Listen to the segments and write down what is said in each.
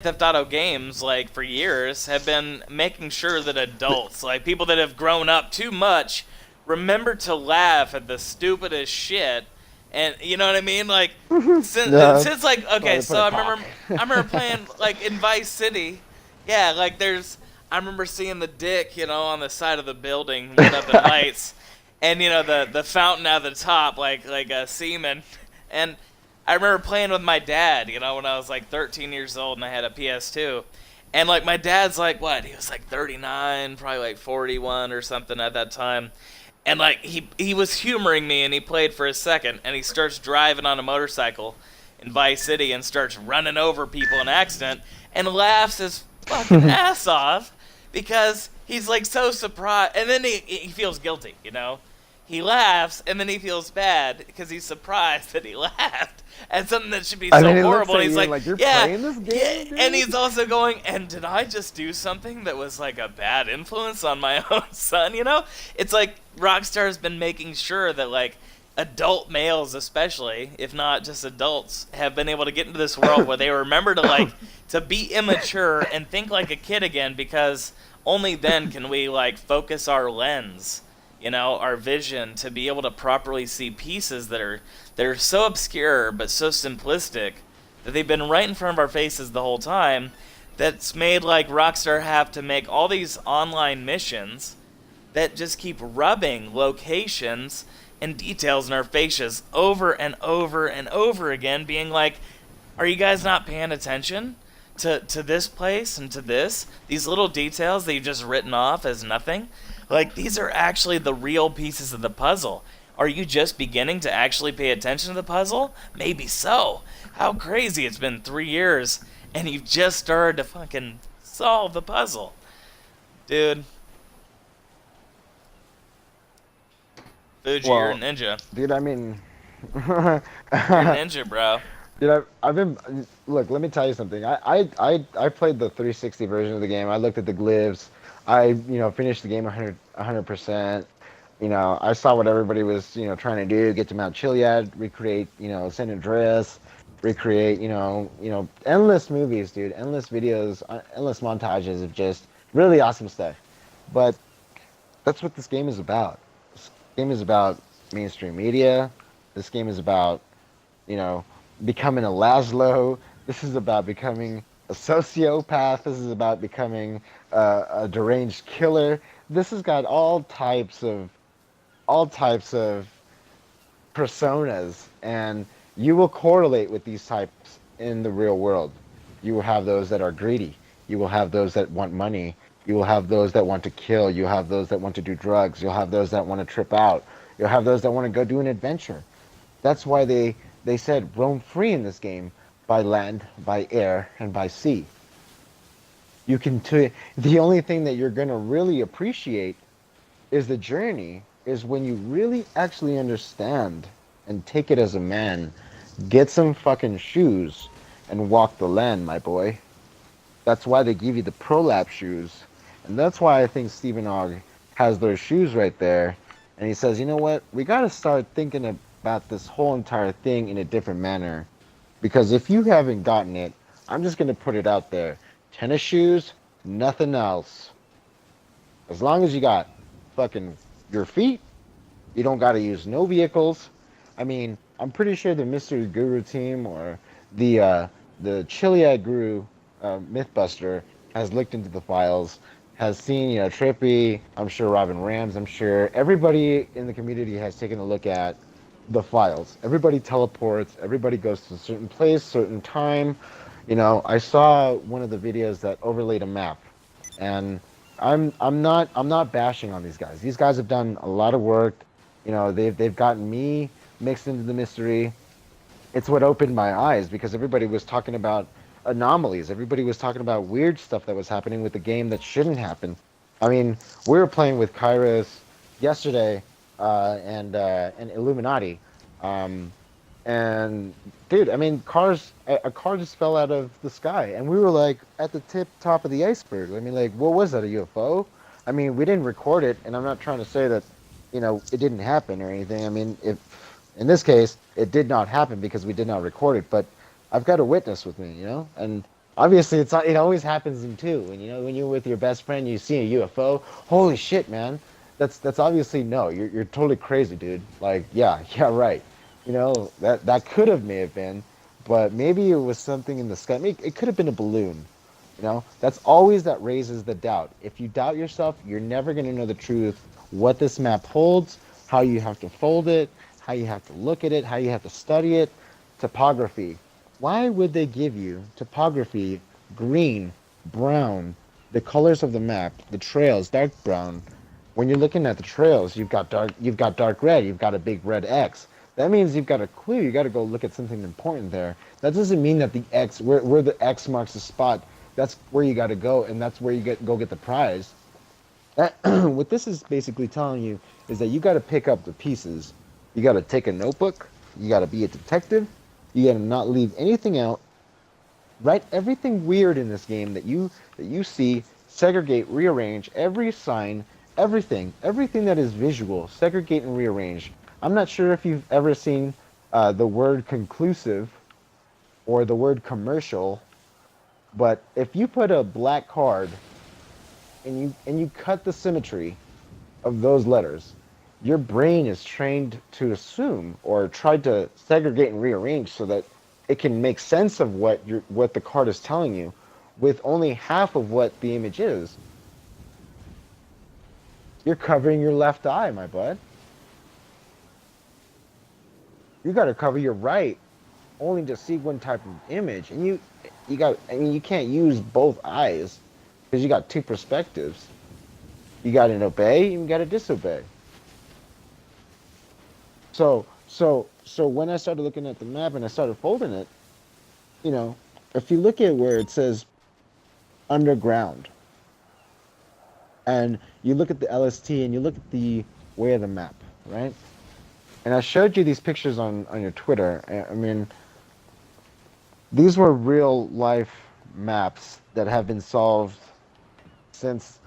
Theft Auto games, like for years, have been making sure that adults, like people that have grown up too much, remember to laugh at the stupidest shit. And you know what I mean? Like No, since like why okay, they put so a I cock. remember I remember playing like in Vice City. Yeah, like there's I remember seeing the dick, on the side of the building lit up in lights, and the fountain at the top, like a semen, and I remember playing with my dad, when I was like 13 years old and I had a PS2. And like my dad's like what? He was like 39, probably like 41 or something at that time. And like he was humoring me and he played for a second and he starts driving on a motorcycle in Vice City and starts running over people in accident and laughs his fucking ass off because he's like so surprised and then he feels guilty. He laughs and then he feels bad because he's surprised that he laughed at something that should be And so then he looks horrible. at And he's you like, like, you're yeah, playing this yeah. game, And dude? he's also going, and did I just do something that was like a bad influence on my own son? It's like Rockstar has been making sure that like adult males, especially if not just adults, have been able to get into this world where they remember to like to be immature and think like a kid again because only then can we like focus our lens, our vision to be able to properly see pieces that are so obscure but so simplistic that they've been right in front of our faces the whole time. That's made like Rockstar have to make all these online missions that just keep rubbing locations and details in our faces over and over and over again, being like, are you guys not paying attention to this place and to these little details that you've just written off as nothing? Like, these are actually the real pieces of the puzzle. Are you just beginning to actually pay attention to the puzzle? Maybe so. How crazy it's been 3 years and you've just started to fucking solve the puzzle. Dude, Fuji, you're a Well, ninja. dude, I mean, You're a ninja, bro. dude, I've been. Look, let me tell you something. I played the 360 version of the game. I looked at the glyphs. Finished the game 100%. I saw what everybody was, trying to do, get to Mount Chiliad, recreate, San Andreas, recreate, endless movies, dude, endless videos, endless montages of just really awesome stuff. But that's what this game is about. This game is about mainstream media. This game is about, you know, becoming a Laszlo. This is about becoming a sociopath. This is about becoming a deranged killer. This has got all types of personas, and you will correlate with these types in the real world. You will have those that are greedy. You will have those that want money. You will have those that want to kill. You'll have those that want to do drugs. You'll have those that want to trip out. You'll have those that want to go do an adventure. That's why they said roam free in this game by land, by air, and by sea. The only thing that you're going to really appreciate is the journey, is when you really actually understand and take it as a man. Get some fucking shoes and walk the land, my boy. That's why they give you the prolapse shoes. And that's why I think Stephen Ogg has those shoes right there. And he says, you know what? We got to start thinking about this whole entire thing in a different manner. Because if you haven't gotten it, I'm just going to put it out there. Tennis shoes, nothing else. As long as you got fucking your feet, you don't got to use no vehicles. I mean, I'm pretty sure the Mystery Guru team or the Chiliad Guru Mythbuster has looked into the files, has seen, Trippy, I'm sure Robin Rams, I'm sure everybody in the community has taken a look at the files. Everybody teleports, everybody goes to a certain place, certain time. I saw one of the videos that overlaid a map, and I'm not bashing on these guys. These guys have done a lot of work. They've gotten me mixed into the mystery. It's what opened my eyes because everybody was talking about anomalies. Everybody was talking about weird stuff that was happening with the game that shouldn't happen. I mean, we were playing with Kairos yesterday, and Illuminati, um, and dude, I mean, a car just fell out of the sky, and we were like at the top of the iceberg. I mean, like, what was that? A UFO? I mean, we didn't record it, and I'm not trying to say that, it didn't happen or anything. I mean, if in this case, it did not happen because we did not record it, but I've got a witness with me, and Obviously, it always happens in two. When you're with your best friend, you see a UFO. Holy shit, man! That's obviously no. You're totally crazy, dude. Like, yeah, yeah, right. That could have may have been, but maybe it was something in the sky. It could have been a balloon. That's always that raises the doubt. If you doubt yourself, you're never gonna know the truth. What this map holds, how you have to fold it, how you have to look at it, how you have to study it. Topography. Why would they give you topography, green, brown, the colors of the map, the trails, dark brown? When you're looking at the trails, you've got dark red, you've got a big red X. That means you've got a clue. You got to go look at something important there. That doesn't mean that the X, where the X marks the spot, that's where you got to go, and that's where you go get the prize. What this is basically telling you is that you got to pick up the pieces. You got to take a notebook. You got to be a detective. You got to not leave anything out. Write everything weird in this game that you see. Segregate, rearrange every sign, everything that is visual. Segregate and rearrange. I'm not sure if you've ever seen the word conclusive or the word commercial, but if you put a black card and you cut the symmetry of those letters, your brain is trained to assume or try to segregate and rearrange so that it can make sense of what the card is telling you with only half of what the image is. You're covering your left eye, my bud. You got to cover your right only to see one type of image, and you can't use both eyes because you got two perspectives. You got to obey and you got to disobey. So when I started looking at the map and I started folding it, if you look at where it says underground, and you look at the LST and you look at the way of the map, right? And I showed you these pictures on your Twitter. I mean, these were real life maps that have been solved since,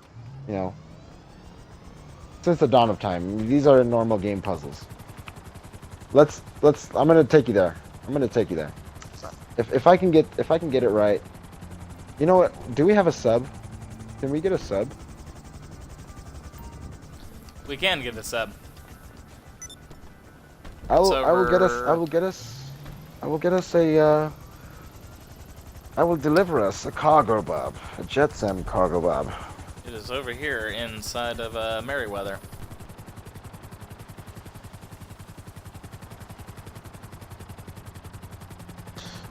you know, since the dawn of time. These are normal game puzzles. I'm gonna take you there. I'm gonna take you there. If I can get it right. You know what? Do we have a sub? Can we get a sub? We can get a sub. I will deliver us a cargo bob, a Jetsam cargo bob. It is over here inside of Merryweather.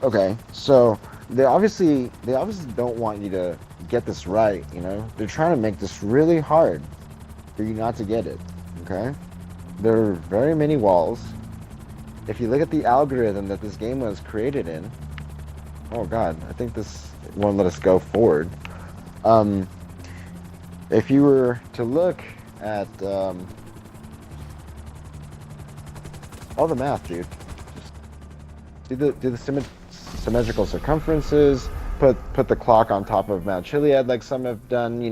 Okay, so they obviously don't want you to get this right, They're trying to make this really hard for you not to get it, okay? There are very many walls. If you look at the algorithm that this game was created in, oh god, I think this won't let us go forward. If you were to look at all the math, dude, just do the symmetrical circumferences, put the clock on top of Mount Chiliad like some have done,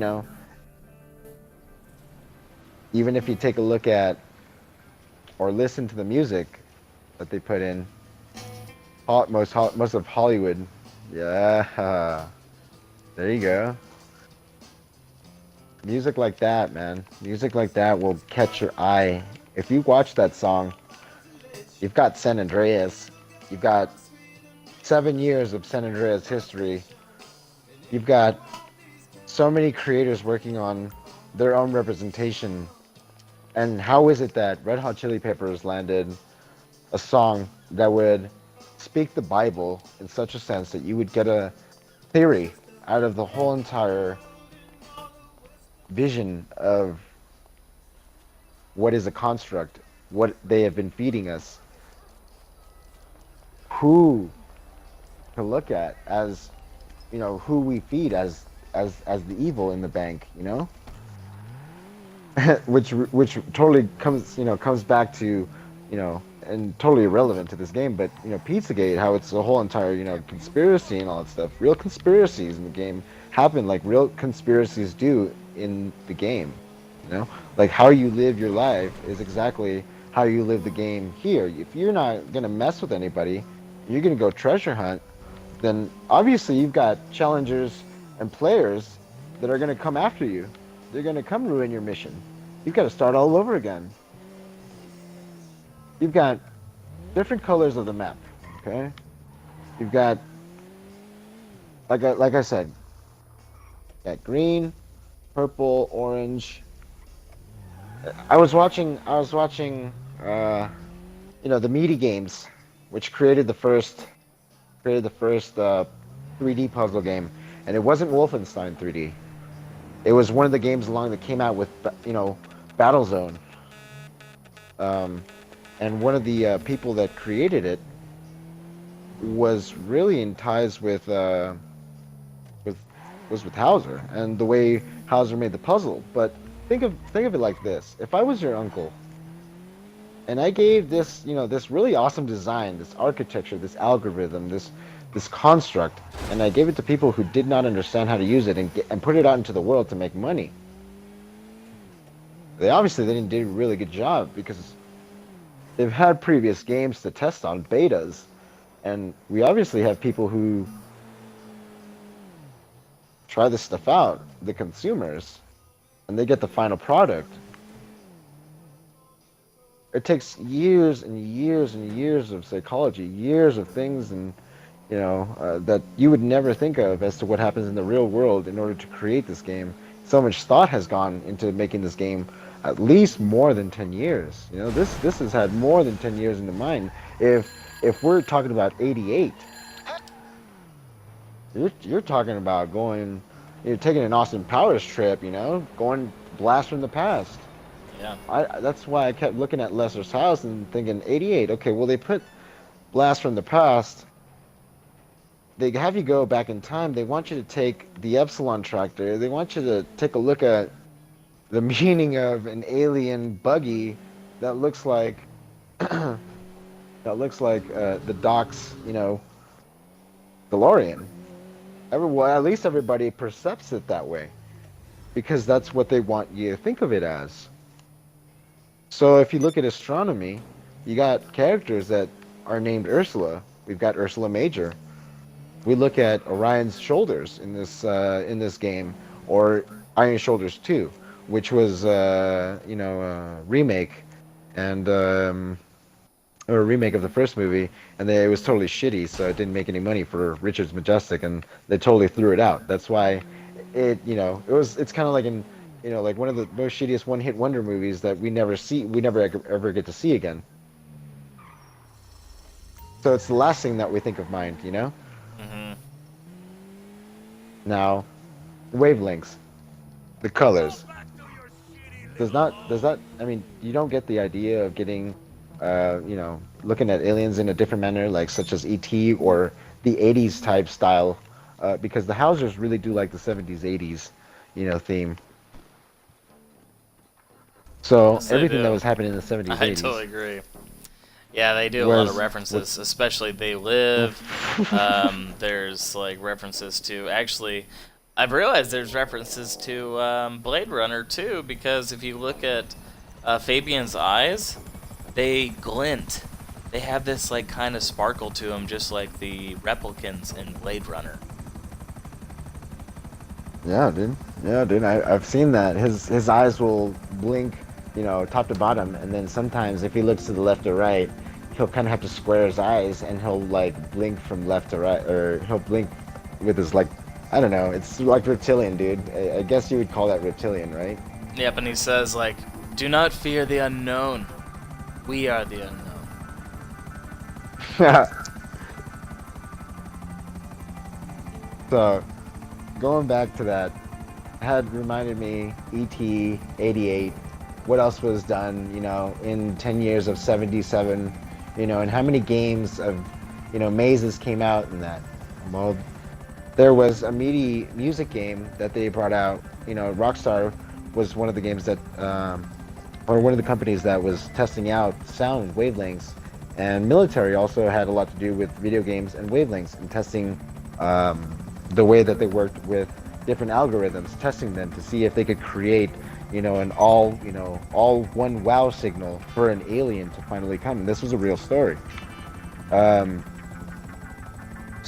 Even if you take a look at or listen to the music that they put in, most of Hollywood, yeah, there you go. Music like that, man. Music like that will catch your eye. If you watch that song, you've got San Andreas. You've got 7 years of San Andreas history. You've got so many creators working on their own representation. And how is it that Red Hot Chili Peppers landed a song that would speak the Bible in such a sense that you would get a theory out of the whole entire vision of what is a construct, what they have been feeding us, who to look at as, who we feed as the evil in the bank, which totally comes back to, and totally irrelevant to this game, but Pizzagate, how it's a whole entire conspiracy and all that stuff. Real conspiracies in the game happen like real conspiracies do in the game. Like how you live your life is exactly how you live the game here. If you're not gonna mess with anybody, you're gonna go treasure hunt. then obviously you've got challengers and players that are going to come after you. They're going to come ruin your mission. You've got to start all over again. You've got different colors of the map. Okay, you've got like I said, got green, purple, orange. I was watching the Meaty Games, which created the first 3D puzzle game, and it wasn't Wolfenstein 3D. It was one of the games along that came out with Battlezone. And one of the people that created it was really in ties with was with Hauser and the way Hauser made the puzzle. But think of it like this: if I was your uncle and I gave this really awesome design, this architecture, this algorithm, this construct, and I gave it to people who did not understand how to use it and put it out into the world to make money, they didn't do a really good job because they've had previous games to test on betas, and we obviously have people who try this stuff out, the consumers, and they get the final product. It takes years and years and years of psychology, years of things, and that you would never think of as to what happens in the real world in order to create this game. So much thought has gone into making this game, at least more than 10 years. This has had more than 10 years in the mind. If we're talking about 88, you're talking about you're taking an Austin Powers trip, going blast from the past. Yeah. That's why I kept looking at Lester's house and thinking 88. Okay, well, they put blast from the past. They have you go back in time. They want you to take the Epsilon tractor. They want you to take a look at the meaning of an alien buggy that looks like the Doc's, DeLorean. At least everybody perceives it that way, because that's what they want you to think of it as. So if you look at astronomy, you got characters that are named Ursula. We've got Ursula Major. We look at Orion's Shoulders in this game, or Iron Shoulders 2, which was a remake and a remake of the first movie, and it was totally shitty, so it didn't make any money for Richards Majestic, and they totally threw it out. That's why it's kind of like like one of the most shittiest one-hit wonder movies that we never ever get to see again. So it's the last thing that we think of mind, Mm-hmm. Now, wavelengths, the colors. I mean, you don't get the idea of getting, looking at aliens in a different manner, like such as E.T. or the 80s type style, because the Hausers really do like the 70s, 80s, theme. So Yes, everything that was happening in the 70s, 80s. I totally agree. Yeah, they do a lot of references, especially They Live. There's like references to, actually, I've realized there's references to Blade Runner too, because if you look at Fabian's eyes, they glint. They have this like kind of sparkle to them, just like the replicants in Blade Runner. Yeah, dude. I've seen that. His eyes will blink, top to bottom, and then sometimes if he looks to the left or right, he'll kind of have to square his eyes, and he'll like blink from left to right, or he'll blink with his I don't know. It's like reptilian, dude. I guess you would call that reptilian, right? Yep, and he says like, "Do not fear the unknown. We are the unknown." So, going back to that, had reminded me, E.T., 88, what else was done, in 10 years of 77, and how many games of, mazes came out in that. Well, there was a meaty music game that they brought out, Rockstar was one of the games that, or one of the companies that was testing out sound wavelengths, and military also had a lot to do with video games and wavelengths and testing the way that they worked with different algorithms, testing them to see if they could create, an all one wow signal for an alien to finally come. And this was a real story.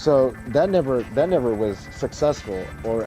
So that never was successful or